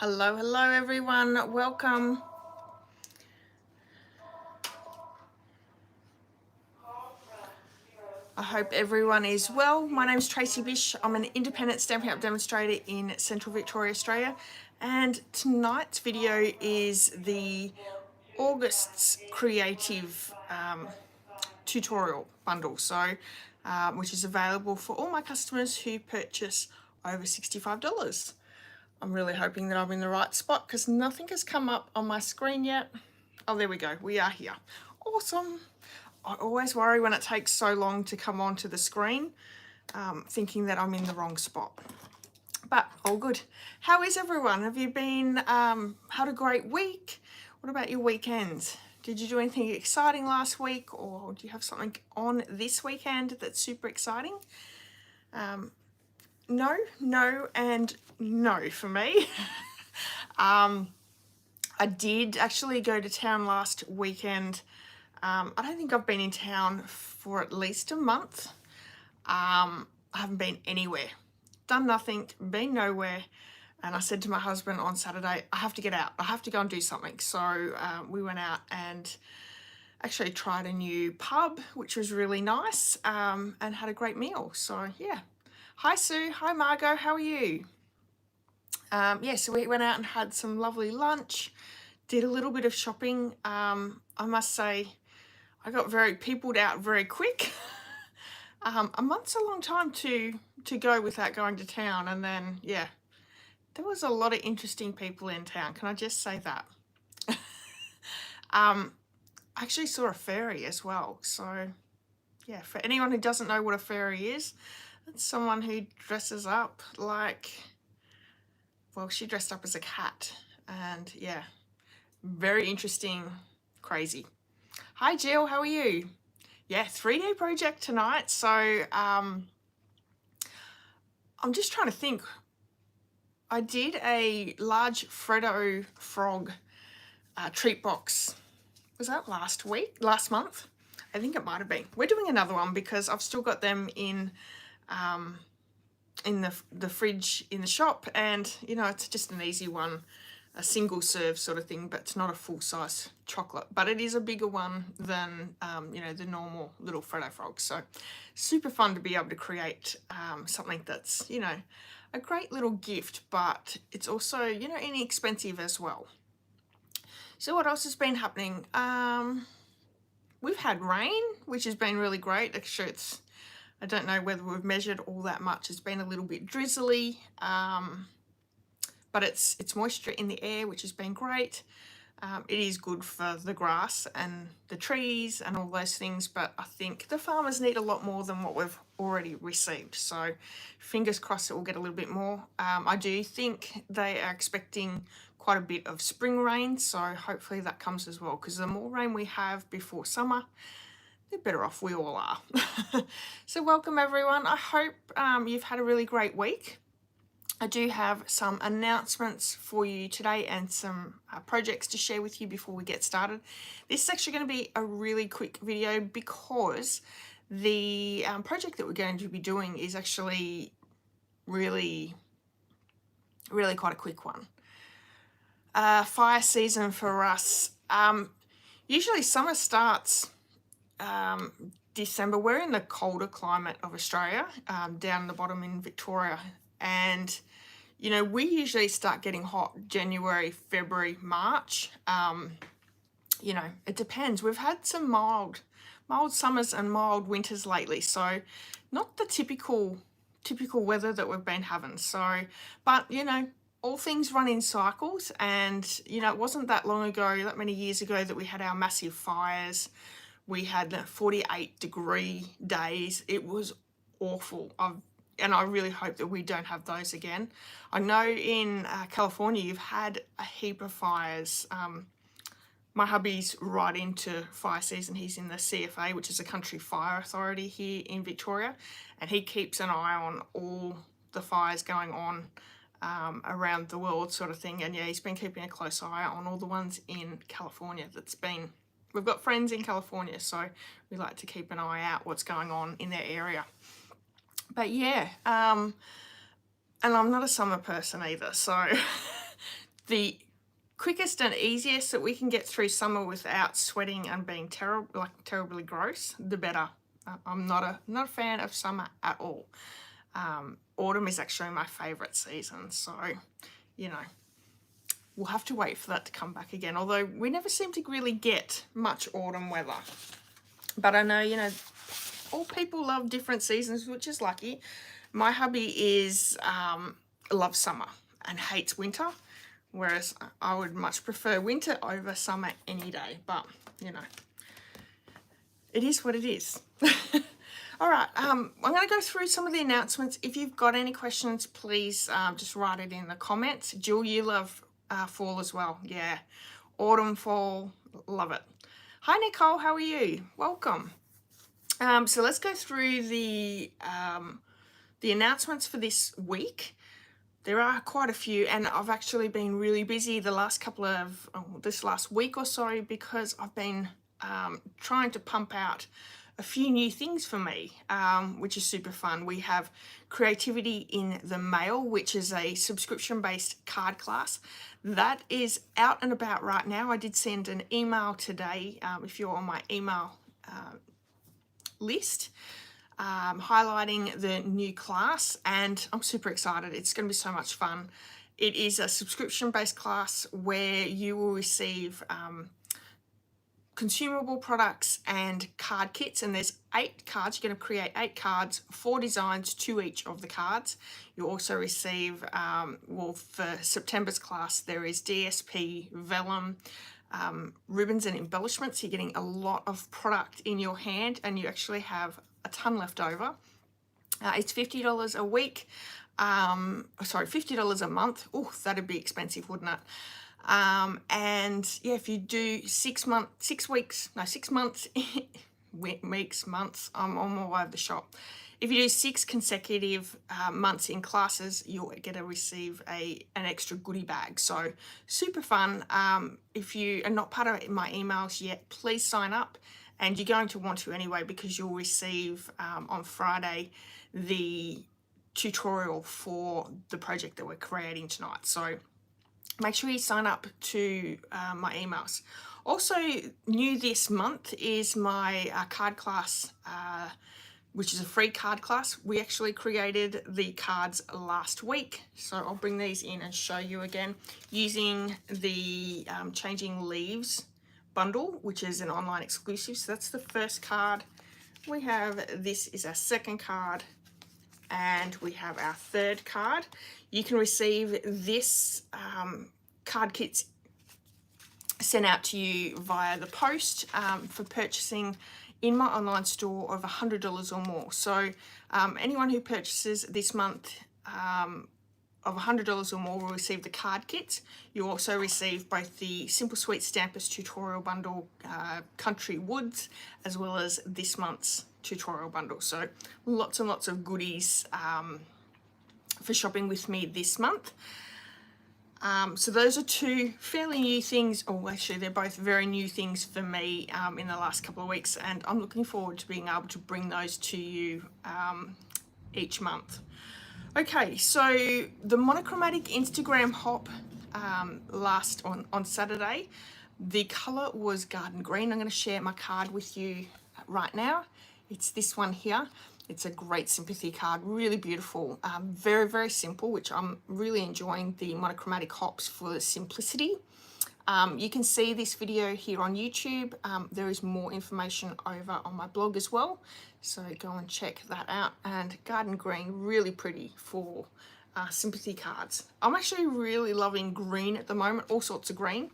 Hello everyone, welcome. I hope everyone is well. My name is Tracy Bish. I'm an independent Stampin' Up demonstrator in Central Victoria, Australia. And tonight's video is the August's creative tutorial bundle, which is available for all my customers who purchase over $65. I'm really hoping that I'm in the right spot because nothing has come up on my screen yet. Oh, there we go. We are here. Awesome. I always worry when it takes so long to come onto the screen, thinking that I'm in the wrong spot. But all good. How is everyone? Have you been, had a great week? What about your weekends? Did you do anything exciting last week, or do you have something on this weekend that's super exciting? No, and no for me. I did actually go to town last weekend. I don't think I've been in town for at least a month. I haven't been anywhere, done nothing, been nowhere. And I said to my husband on Saturday, I have to get out. I have to go and do something. So we went out and actually tried a new pub, which was really nice, and had a great meal. So yeah. Hi Sue, hi Margot, how are you? Yeah, so we went out and had some lovely lunch, did a little bit of shopping. I must say, I got very peopled out very quick. A month's a long time to go without going to town, and then yeah, there was a lot of interesting people in town. Can I just say that? I actually saw a fairy as well. So yeah, for anyone who doesn't know what a fairy is, it's someone who dresses up like, well, she dressed up as a cat, and yeah, very interesting, crazy. Hi Jill, how are you? Yeah, 3D project tonight. So I'm just trying to think. I did a large Freddo frog treat box. Was that last month? I think it might have been. We're doing another one because I've still got them in the fridge in the shop, and you know, it's just an easy one, a single serve sort of thing, but it's not a full size chocolate, but it is a bigger one than you know, the normal little Freddo frog. So super fun to be able to create something that's, you know, a great little gift, but it's also, you know, inexpensive as well. So what else has been happening? We've had rain, which has been really great. Actually, I don't know whether we've measured all that much. It's been a little bit drizzly, but it's moisture in the air, which has been great. It is good for the grass and the trees and all those things, but I think the farmers need a lot more than what we've already received. So fingers crossed it will get a little bit more. I do think they are expecting quite a bit of spring rain, so hopefully that comes as well, because the more rain we have before summer, the better off we all are. So welcome everyone. I hope you've had a really great week. I do have some announcements for you today and some projects to share with you before we get started. This is actually going to be a really quick video because the project that we're going to be doing is actually really quite a quick one. Fire season for us. Usually summer starts December. We're in the colder climate of Australia, down the bottom in Victoria, and you know, we usually start getting hot January, February, March. You know, it depends. We've had some mild summers and mild winters lately, so not the typical weather that we've been having. So, but you know, all things run in cycles, and you know, it wasn't that long ago, that many years ago, that we had our massive fires. We had 48-degree days. It was awful. And I really hope that we don't have those again. I know in California you've had a heap of fires. My hubby's right into fire season. He's in the CFA, which is a country fire authority here in Victoria, and he keeps an eye on all the fires going on around the world, sort of thing. And yeah, he's been keeping a close eye on all the ones in California. We've got friends in California, so we like to keep an eye out what's going on in their area. But yeah, and I'm not a summer person either, so the quickest and easiest that we can get through summer without sweating and being terribly gross, the better. I'm not a fan of summer at all. Autumn is actually my favourite season, so you know, we'll have to wait for that to come back again, although we never seem to really get much autumn weather. But I know, you know, all people love different seasons, which is lucky. My hubby loves summer and hates winter, whereas I would much prefer winter over summer any day. But, you know, it is what it is. All right, I'm going to go through some of the announcements. If you've got any questions, please just write it in the comments. Jill, you love fall as well. Yeah, autumn, fall, love it. Hi, Nicole, how are you? Welcome. So let's go through the announcements for this week. There are quite a few, and I've actually been really busy the last this last week or so, because I've been trying to pump out a few new things for me, which is super fun. We have Creativity in the Mail, which is a subscription-based card class. That is out and about right now. I did send an email today, if you're on my email list, highlighting the new class, and I'm super excited. It's going to be so much fun. It is a subscription-based class where you will receive consumable products and card kits, and there's 8 cards. You're going to create 8 cards, 4 designs to each of the cards. You'll also receive, for September's class, there is DSP, vellum, ribbons and embellishments. You're getting a lot of product in your hand, and you actually have a ton left over. It's $50 a week. Sorry, $50 a month. Oh, that'd be expensive, wouldn't it? And yeah, if you do 6 months, months, I'm all over the shop. If you do 6 consecutive months in classes, you'll get to receive an extra goodie bag. So super fun. If you are not part of my emails yet, please sign up, and you're going to want to anyway, because you'll receive on Friday the tutorial for the project that we're creating tonight. So make sure you sign up to my emails. Also new this month is my card class, which is a free card class. We actually created the cards last week, so I'll bring these in and show you again using the Changing Leaves bundle, which is an online exclusive. So that's the first card. We have, this is our second card, and we have our third card. You can receive this card kits sent out to you via the post for purchasing in my online store of $100 or more. So anyone who purchases this month of $100 or more will receive the card kits. You also receive both the Simple Sweet Stampers tutorial bundle, Country Woods, as well as this month's tutorial bundle. So lots and lots of goodies for shopping with me this month. So those are 2 fairly new things, or actually they're both very new things for me in the last couple of weeks, and I'm looking forward to being able to bring those to you each month. Okay, so the monochromatic Instagram hop on Saturday, the colour was garden green. I'm going to share my card with you right now. It's this one here. It's a great sympathy card, really beautiful, very, very simple, which I'm really enjoying the monochromatic hops for the simplicity. You can see this video here on YouTube. There is more information over on my blog as well, so go and check that out. And garden green, really pretty for sympathy cards. I'm actually really loving green at the moment, all sorts of green.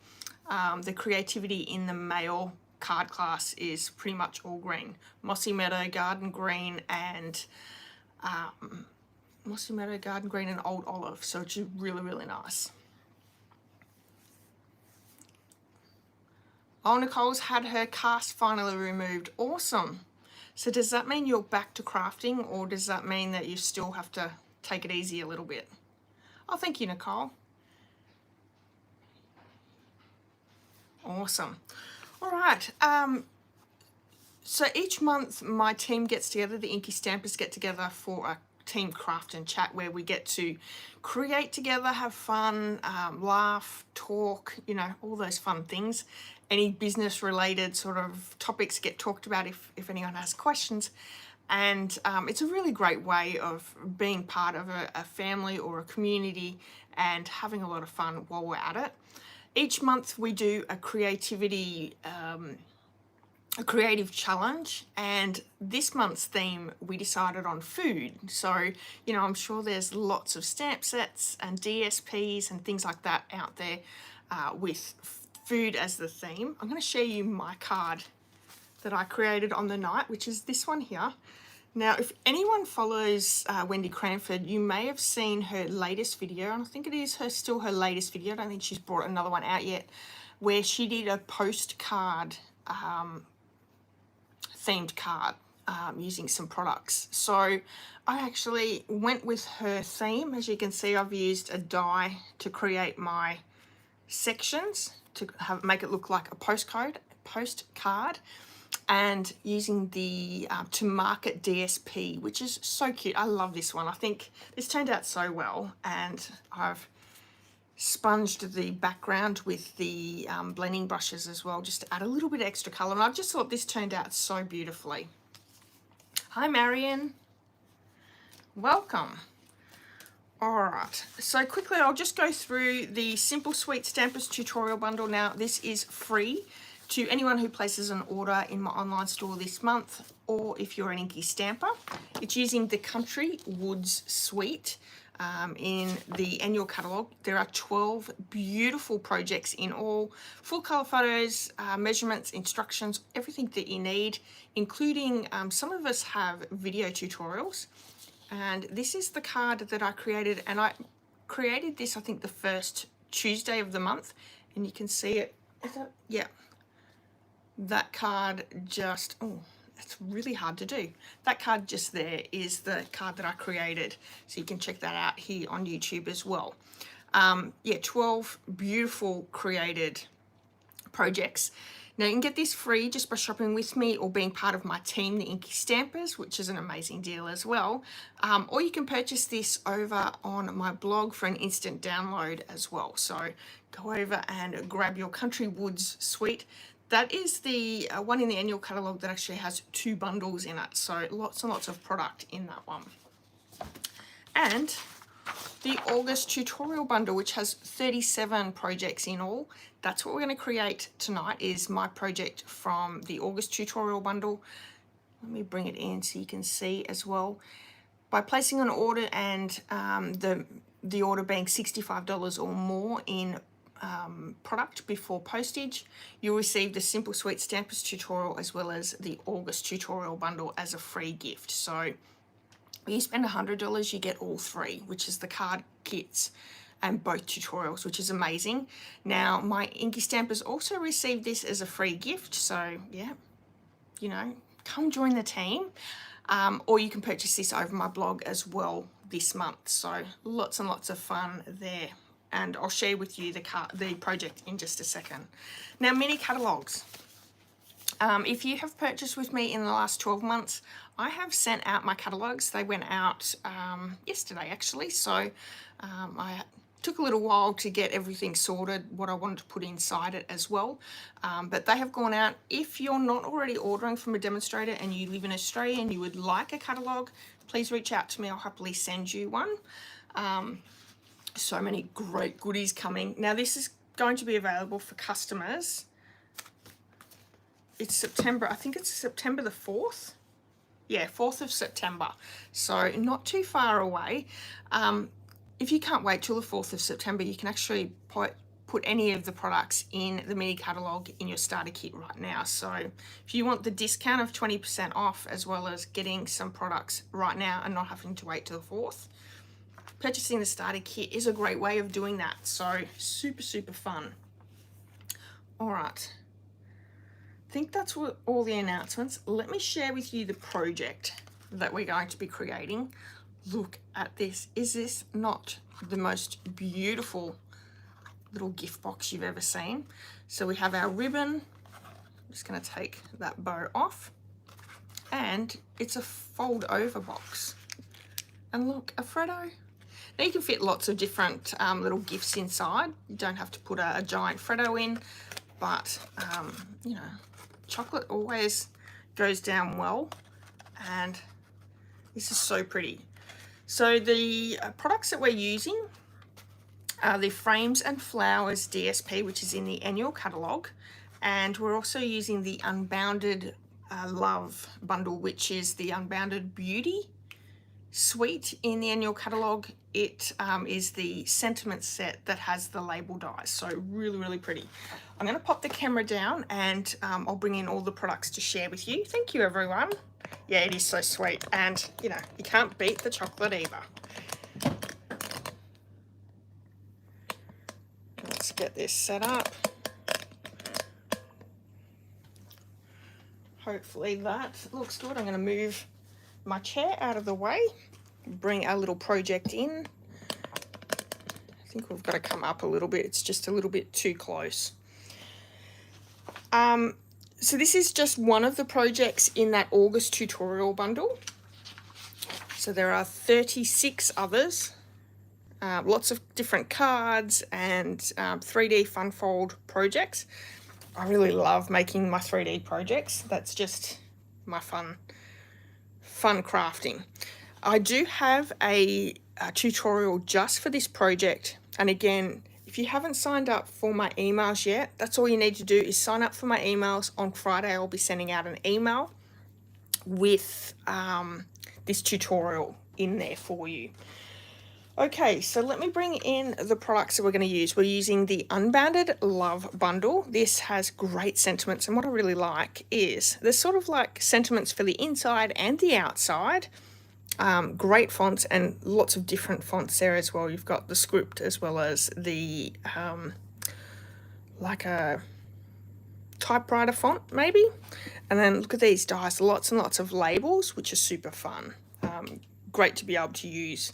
The Creativity in the Mail card class is pretty much all green. Mossy Meadow, garden green, and Old Olive. So it's really, really nice. Oh, Nicole's had her cast finally removed. Awesome. So does that mean you're back to crafting, or does that mean that you still have to take it easy a little bit? Oh, thank you, Nicole. Awesome. All right. So each month my team gets together, the INKY Stampers get together for team craft and chat where we get to create together, have fun, laugh, talk, you know, all those fun things. Any business related sort of topics get talked about if anyone has questions. And it's a really great way of being part of a family or a community and having a lot of fun while we're at it. Each month we do a creative challenge, and this month's theme we decided on food. So, you know, I'm sure there's lots of stamp sets and DSPs and things like that out there with food as the theme. I'm going to share you my card that I created on the night, which is this one here. Now, if anyone follows Wendy Cranford, you may have seen her latest video, and I think it is still her latest video. I don't think she's brought another one out yet, where she did a postcard themed card using some products. So I actually went with her theme. As you can see, I've used a die to create my sections to make it look like a postcard, and using the to market DSP, which is so cute. I love this one. I think this turned out so well, and I've sponged the background with the blending brushes as well, just to add a little bit of extra color. And I just thought this turned out so beautifully. Hi Marion, welcome. All right, so quickly I'll just go through the Simple Sweet Stampers tutorial bundle. Now this is free to anyone who places an order in my online store this month, or if you're an INKY stamper. It's using the Country Woods Suite. In the annual catalogue, there are 12 beautiful projects in all, full color photos, measurements, instructions, everything that you need, including some of us have video tutorials. And this is the card that I created, and I created this, I think, the first Tuesday of the month, and you can see it. Is that, yeah, that card just, oh, it's really hard to do. That card just there is the card that I created. So you can check that out here on YouTube as well. Yeah, 12 beautiful created projects. Now you can get this free just by shopping with me or being part of my team, the INKY Stampers, which is an amazing deal as well. Or you can purchase this over on my blog for an instant download as well. So go over and grab your Country Woods Suite. That is the one in the annual catalogue that actually has 2 bundles in it. So lots and lots of product in that one. And the August tutorial bundle, which has 37 projects in all. That's what we're going to create tonight, is my project from the August tutorial bundle. Let me bring it in so you can see as well. By placing an order and the order being $65 or more in product before postage, you'll receive the Simple Sweet Stampers tutorial as well as the August tutorial bundle as a free gift. So when you spend $100, you get all 3, which is the card kits and both tutorials, which is amazing. Now my INKY Stampers also received this as a free gift, so yeah, you know, come join the team. Or you can purchase this over my blog as well this month. So lots and lots of fun there. And I'll share with you the project in just a second. Now, mini catalogues. If you have purchased with me in the last 12 months, I have sent out my catalogues. They went out yesterday, actually. So I took a little while to get everything sorted, what I wanted to put inside it as well. But they have gone out. If you're not already ordering from a demonstrator and you live in Australia and you would like a catalogue, please reach out to me. I'll happily send you one. So many great goodies coming. Now this is going to be available for customers. It's September, I think it's September the 4th. Yeah, 4th of September. So not too far away. If you can't wait till the 4th of September, you can actually put any of the products in the mini catalogue in your starter kit right now. So if you want the discount of 20% off, as well as getting some products right now and not having to wait till the 4th, purchasing the starter kit is a great way of doing that. So super, super fun. All right. I think that's all the announcements. Let me share with you the project that we're going to be creating. Look at this. Is this not the most beautiful little gift box you've ever seen? So we have our ribbon. I'm just going to take that bow off. And it's a fold over box. And look, a Freddo. Now you can fit lots of different little gifts inside. You don't have to put a giant Freddo in, but you know, chocolate always goes down well, and this is so pretty. So the products that we're using are the Frames and Flowers DSP, which is in the annual catalogue, and we're also using the Unbounded Love bundle, which is the Unbounded Beauty Suite in the annual catalogue. It is the sentiment set that has the label dies, so really, really pretty. I'm going to pop the camera down and I'll bring in all the products to share with you. Thank you, everyone. Yeah, it is so sweet, and you know, you can't beat the chocolate either. Let's get this set up. Hopefully that looks good. I'm going to move my chair out of the way, bring our little project in. I think we've got to come up a little bit. It's just a little bit too close. So this is just one of the projects in that August tutorial bundle. So there are 36 others. Lots of different cards and 3D fun fold projects. I really love making my 3D projects. That's just my fun crafting. I do have a tutorial just for this project, and again, if you haven't signed up for my emails yet, that's all you need to do is sign up for my emails. On Friday I'll be sending out an email with this tutorial in there for you. Okay, so let me bring in the products that we're going to use. We're using the Unbounded Love bundle. This has great sentiments, and what I really like is there's sort of like sentiments for the inside and the outside. Great fonts and lots of different fonts there as well. You've got the script as well as the like a typewriter font maybe. And then look at these dies, lots and lots of labels, which are super fun. Great to be able to use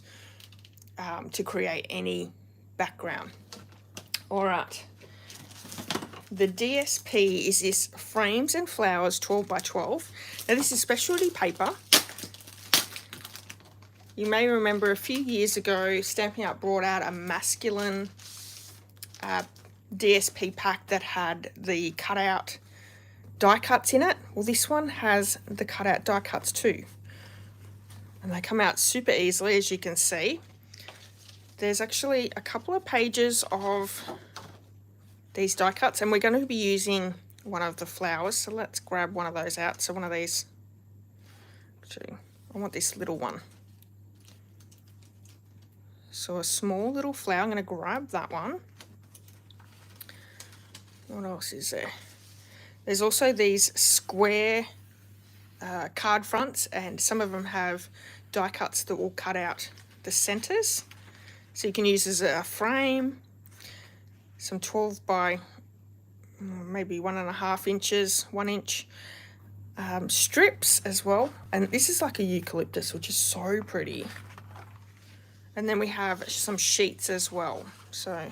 to create any background. All right, the DSP is this Frames and Flowers 12 by 12. Now this is specialty paper. You may remember a few years ago, Stampin' Up brought out a masculine DSP pack that had the cutout die cuts in it. Well, this one has the cutout die cuts too, and they come out super easily, as you can see. There's actually a couple of pages of these die cuts, and we're going to be using one of the flowers, so let's grab one of those out. So one of these, actually I want this little one. So a small little flower, I'm going to grab that one. What else is there? There's also these square card fronts, and some of them have die cuts that will cut out the centers. So you can use as a frame, some 12 by maybe 1.5 inches, 1 inch strips as well. And this is like a eucalyptus, which is so pretty. And then we have some sheets as well. So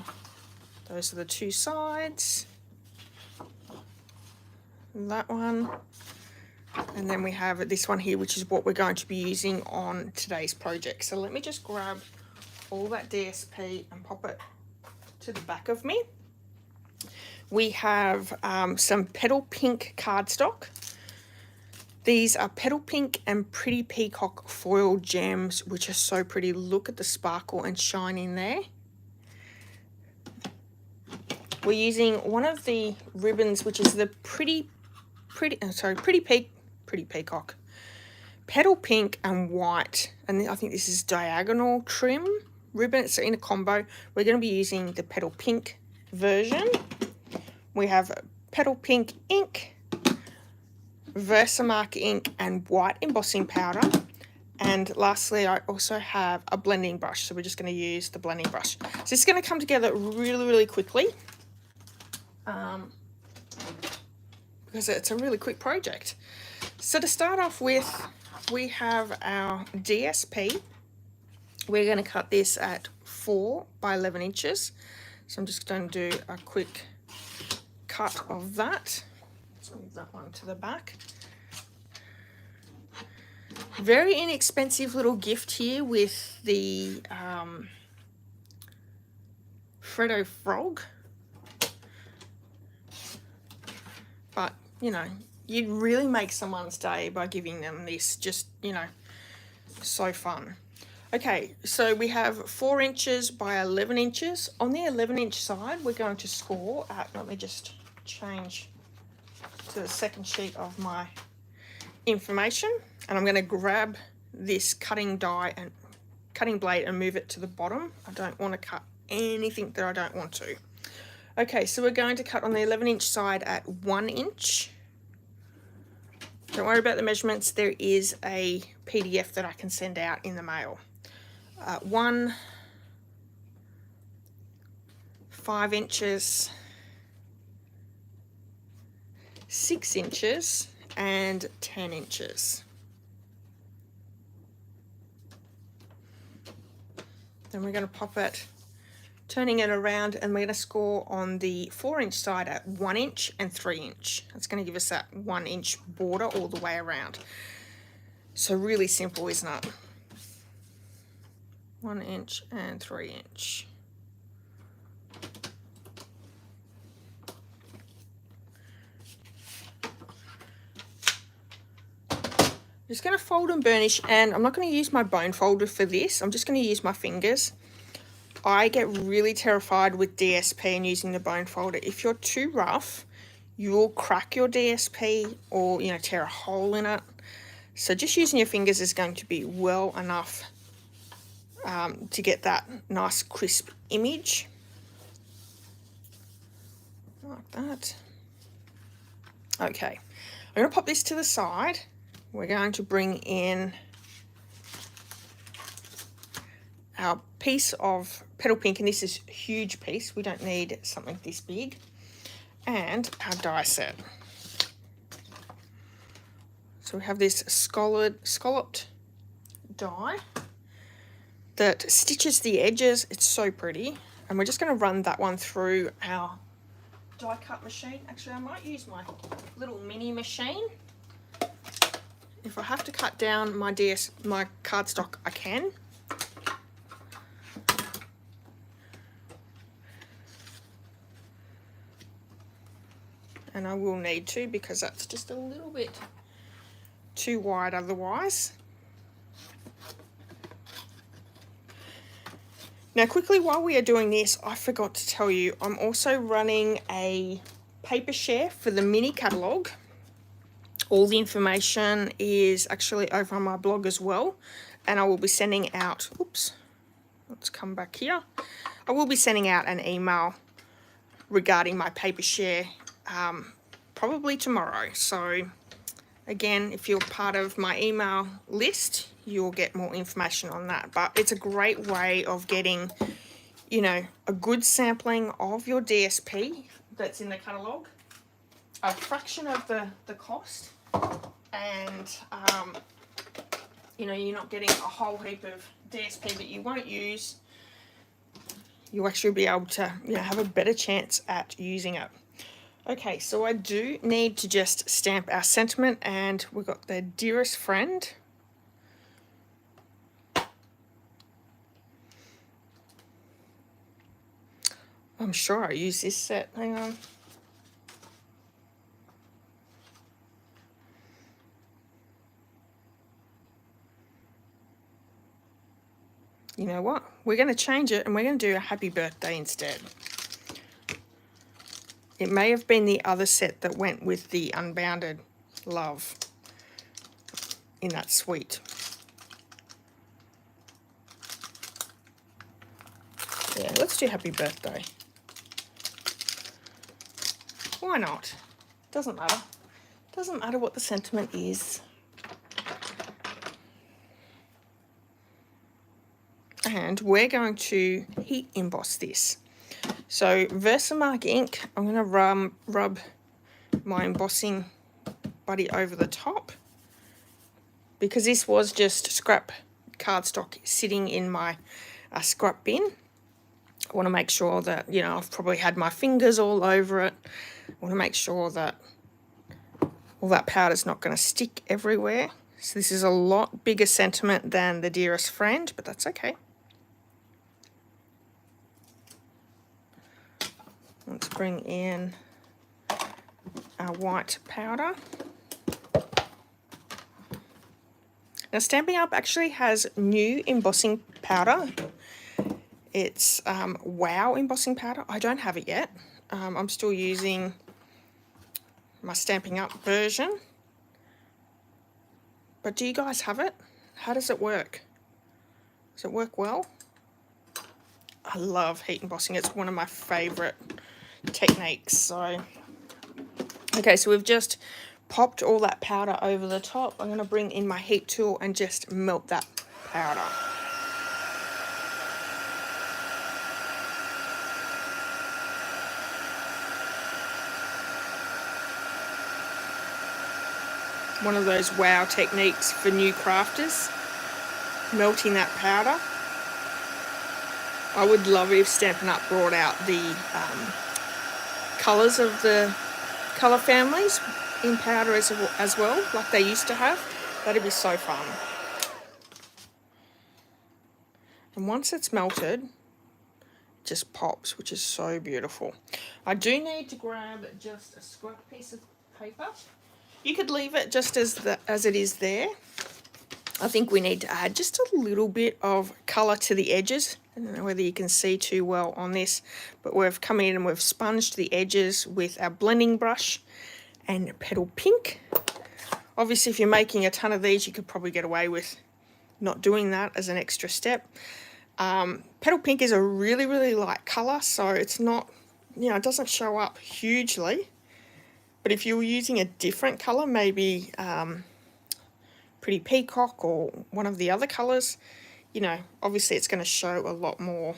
those are the two sides. That one. And then we have this one here, which is what we're going to be using on today's project. So let me just grab all that DSP and pop it to the back of me. We have some Petal Pink cardstock. These are Petal Pink and Pretty Peacock foil gems, which are so pretty. Look at the sparkle and shine in there. We're using one of the ribbons, which is the Pretty Peacock, Petal Pink and white, and I think this is diagonal trim ribbon. It's in a combo. We're going to be using the Petal Pink version. We have Petal Pink ink, Versamark ink, and white embossing powder. And lastly, I also have a blending brush, so we're just going to use the blending brush. So this is going to come together really, really quickly because it's a really quick project. So to start off with, we have our DSP. We're going to cut this at 4 by 11 inches. So I'm just going to do a quick cut of that. Let's move that one to the back. Very inexpensive little gift here with the Freddo Frog. But, you know, you'd really make someone's day by giving them this. Just, you know, so fun. Okay, so we have 4 inches by 11 inches. On the 11-inch side, we're going to score at, let me just change to the second sheet of my information. And I'm going to grab this cutting blade and move it to the bottom. I don't want to cut anything that I don't want to. Okay, so we're going to cut on the 11-inch side at 1 inch. Don't worry about the measurements. There is a PDF that I can send out in the mail. 1, 5 inches, 6 inches, and 10 inches. Then we're going to pop it, turning it around, and we're going to score on the 4-inch side at 1 inch and 3 inch. That's going to give us that 1 inch border all the way around. So really simple, isn't it? 1 inch and 3 inch. I'm just going to fold and burnish, and I'm not going to use my bone folder for this. I'm just going to use my fingers. I get really terrified with DSP and using the bone folder. If you're too rough, you'll crack your DSP or, you know, tear a hole in it. So just using your fingers is going to be well enough to get that nice crisp image. Like that. Okay, I'm going to pop this to the side. We're going to bring in our piece of petal pink, and this is a huge piece. We don't need something this big. And our die set. So we have this scalloped die that stitches the edges. It's so pretty. And we're just going to run that one through our die cut machine. Actually, I might use my little mini machine. If I have to cut down my cardstock, I can. And I will need to, because that's just a little bit too wide otherwise. Now quickly, while we are doing this, I forgot to tell you, I'm also running a paper share for the mini catalogue. All the information is actually over on my blog as well, and I will be sending out, oops, let's come back here. I will be sending out an email regarding my paper share probably tomorrow. So again, if you're part of my email list, you'll get more information on that. But it's a great way of getting, you know, a good sampling of your DSP that's in the catalogue, a fraction of the cost, and you know, you're not getting a whole heap of DSP that you won't use. You'll actually be able to, you know, have a better chance at using it. Okay, so I do need to just stamp our sentiment, and we've got the dearest friend. I'm sure I use this set. Hang on. You know what? We're going to change it, and we're going to do a happy birthday instead. It may have been the other set that went with the Unbounded love in that suite. Yeah, let's do happy birthday. Why not? Doesn't matter. Doesn't matter what the sentiment is. And we're going to heat emboss this. So Versamark ink, I'm going to rub my embossing buddy over the top, because this was just scrap cardstock sitting in my scrap bin. I want to make sure that, you know, I've probably had my fingers all over it. I want to make sure that all that powder's not going to stick everywhere. So this is a lot bigger sentiment than the Dearest Friend, but that's okay. Let's bring in our white powder. Now Stampin' Up actually has new embossing powder. It's Wow embossing powder. I don't have it yet. I'm still using my Stampin' Up version. But do you guys have it? How does it work? Does it work well? I love heat embossing. It's one of my favourite techniques. So, okay, so we've just popped all that powder over the top. I'm going to bring in my heat tool and just melt that powder. One of those wow techniques for new crafters, melting that powder. I would love it if Stampin' Up brought out the colours of the colour families in powder as well, like they used to have. That'd be so fun. And once it's melted, it just pops, which is so beautiful. I do need to grab just a scrap piece of paper. You could leave it just as it is there. I think we need to add just a little bit of colour to the edges. I don't know whether you can see too well on this, but we've come in and we've sponged the edges with our blending brush and Petal Pink. Obviously, if you're making a ton of these, you could probably get away with not doing that as an extra step. Petal Pink is a really, really light colour, so it's not, it doesn't show up hugely. But if you were using a different colour, maybe Pretty Peacock or one of the other colours, obviously it's going to show a lot more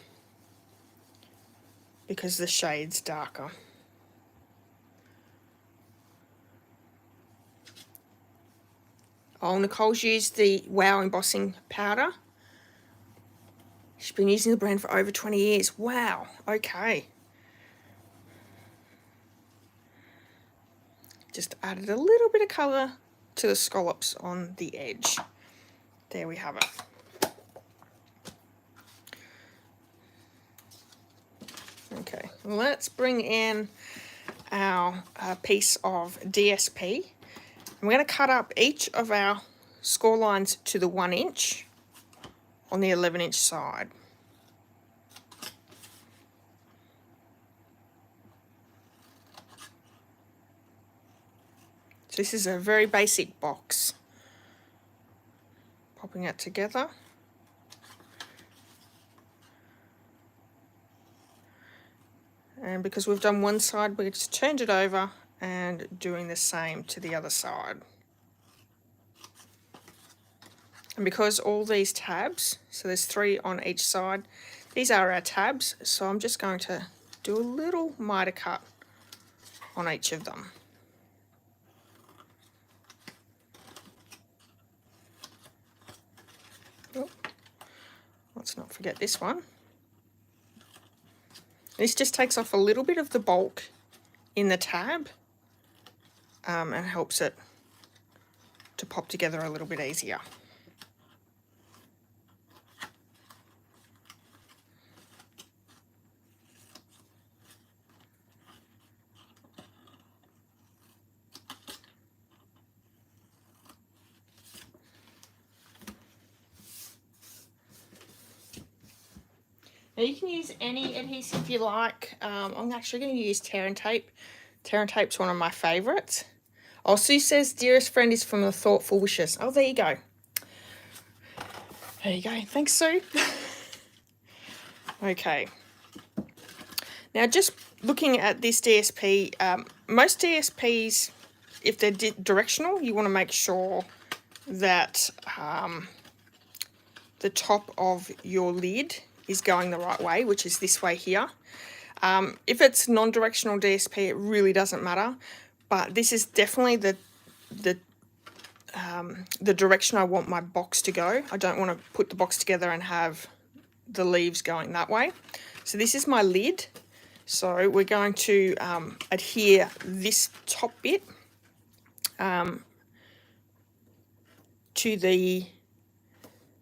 because the shade's darker. Oh, Nicole's used the Wow embossing powder. She's been using the brand for over 20 years. Wow, okay. Just added a little bit of colour to the scallops on the edge. There we have it. Okay, let's bring in our piece of DSP. I'm going to cut up each of our score lines to the 1 inch on the 11-inch side. So this is a very basic box. Popping it together. And because we've done one side, we just turned it over and doing the same to the other side. And because all these tabs, so there's 3 on each side, these are our tabs, so I'm just going to do a little miter cut on each of them. Oh, let's not forget this one. This just takes off a little bit of the bulk in the tab and helps it to pop together a little bit easier. Now you can use any adhesive you like. I'm actually going to use Tear and Tape. Tear and Tape's one of my favourites. Oh, Sue says, Dearest Friend is from the Thoughtful Wishes. Oh, there you go. There you go. Thanks, Sue. Okay. Now, just looking at this DSP, most DSPs, if they're directional, you want to make sure that the top of your lid is going the right way, which is this way here. If it's non-directional DSP, it really doesn't matter, but this is definitely the direction I want my box to go. I don't want to put the box together and have the leaves going that way. So this is my lid. So we're going to adhere this top bit to the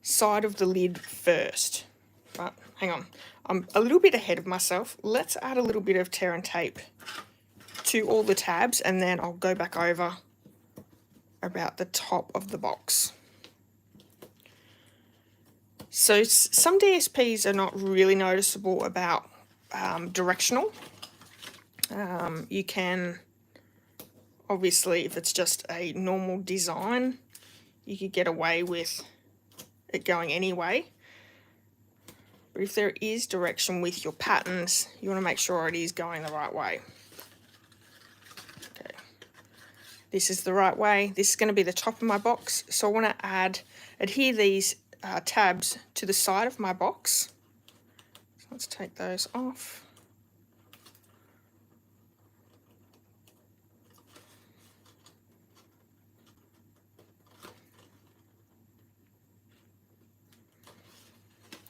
side of the lid first. But hang on, I'm a little bit ahead of myself. Let's add a little bit of tear and tape to all the tabs, and then I'll go back over about the top of the box. So some DSPs are not really noticeable about directional. You can, obviously, if it's just a normal design, you could get away with it going anyway. But if there is direction with your patterns, you want to make sure it is going the right way. Okay, this is the right way. This is going to be the top of my box. So I want to adhere these tabs to the side of my box. So let's take those off.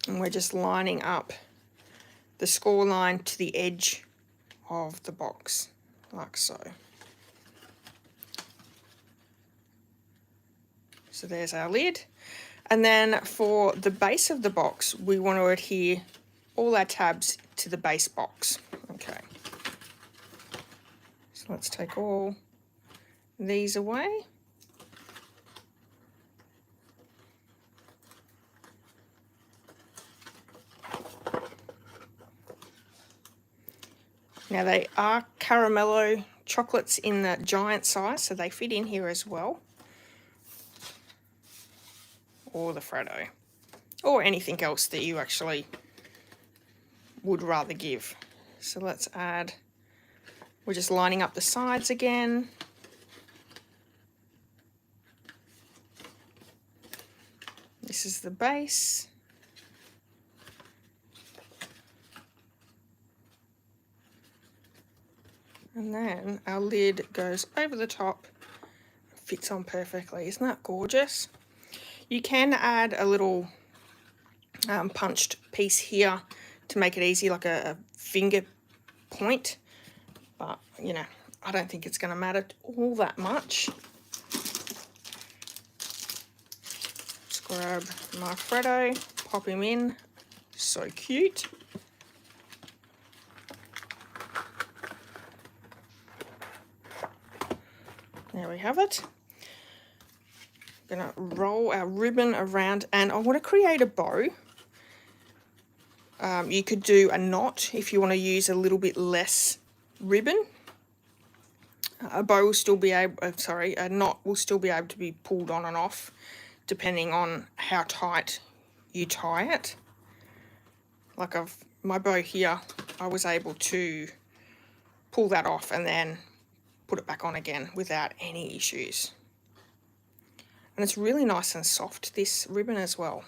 And we're just lining up the score line to the edge of the box, like so. So there's our lid. And then for the base of the box, we want to adhere all our tabs to the base box. Okay. So let's take all these away. Now they are caramello chocolates in the giant size, so they fit in here as well. Or the Freddo. Or anything else that you actually would rather give. So let's add, we're just lining up the sides again. This is the base. And then our lid goes over the top, fits on perfectly. Isn't that gorgeous? You can add a little punched piece here to make it easy, like a finger point. But, you know, I don't think it's going to matter all that much. Just grab my Freddo, pop him in. So cute. There we have it. I'm going to roll our ribbon around, and I want to create a bow. You could do a knot if you want to use a little bit less ribbon. A bow will still be able, a knot will still be able to be pulled on and off depending on how tight you tie it. Like my bow here, I was able to pull that off and then put it back on again without any issues. And it's really nice and soft, this ribbon as well.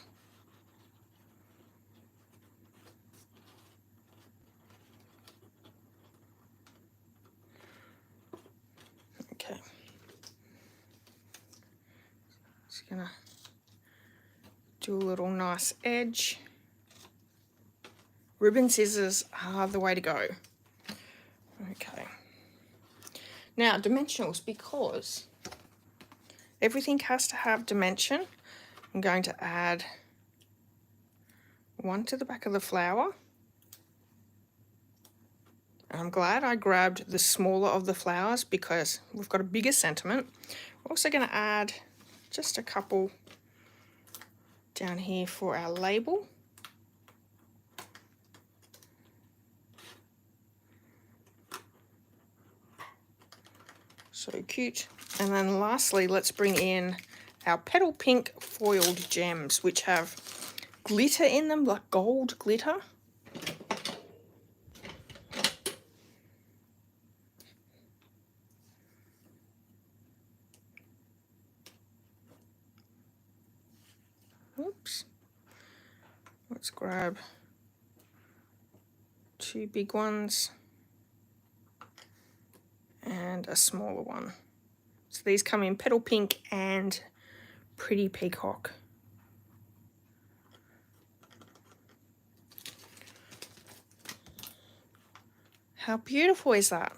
Okay. Just gonna do a little nice edge. Ribbon scissors are the way to go. Okay. Now, dimensionals, because everything has to have dimension, I'm going to add one to the back of the flower. And I'm glad I grabbed the smaller of the flowers because we've got a bigger sentiment. We're also going to add just a couple down here for our label. So cute. And then lastly, let's bring in our petal pink foiled gems, which have glitter in them, like gold glitter. Oops. Let's grab two big ones and a smaller one. So these come in petal pink and pretty peacock. How beautiful is that?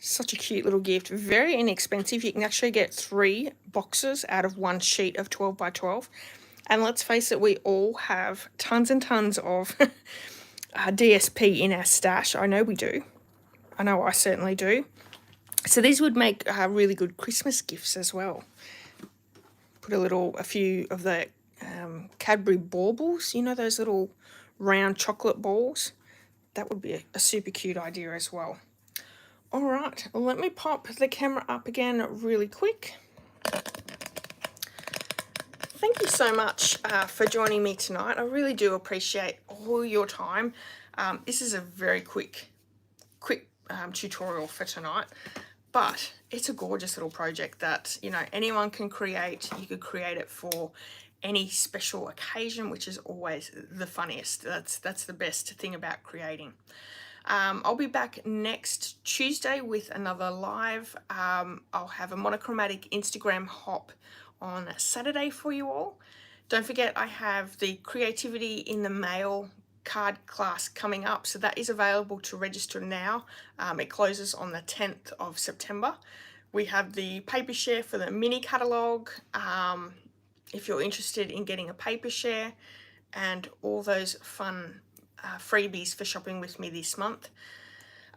Such a cute little gift. Very inexpensive. You can actually get 3 boxes out of 1 sheet of 12 by 12. And let's face it, we all have tons and tons of DSP in our stash. I know we do. I know I certainly do. So these would make really good Christmas gifts as well. Put a few of the Cadbury baubles, you know, those little round chocolate balls. That would be a super cute idea as well. All right, let me pop the camera up again really quick. Thank you so much for joining me tonight. I really do appreciate all your time. This is a very quick tutorial for tonight, but it's a gorgeous little project that, you know, anyone can create. You could create it for any special occasion, which is always the funniest. That's the best thing about creating. I'll be back next Tuesday with another live. I'll have a monochromatic Instagram hop on Saturday for you all. Don't forget, I have the Creativity in the Mail card class coming up, so that is available to register now. It closes on the 10th of September. We have the paper share for the mini catalogue, if you're interested in getting a paper share, and all those fun freebies for shopping with me this month.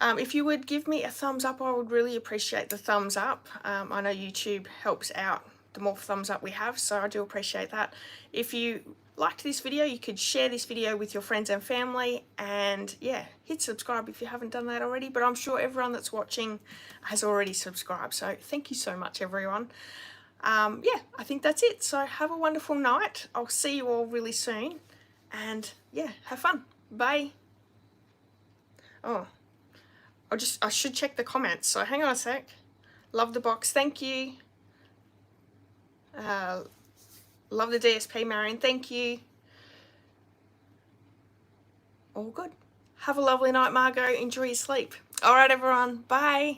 If you would give me a thumbs up, I would really appreciate the thumbs up. I know YouTube helps out the more thumbs up we have, so I do appreciate that. If you liked this video, you could share this video with your friends and family, and yeah, hit subscribe if you haven't done that already, but I'm sure everyone that's watching has already subscribed, so thank you so much, everyone. Yeah, I think that's it. So have a wonderful night. I'll see you all really soon, and yeah, have fun. Bye. Oh, I should check the comments, so hang on a sec. Love the box, thank you. Love the DSP, Marion, thank you. All good. Have a lovely night, Margot. Enjoy your sleep. All right, everyone. Bye.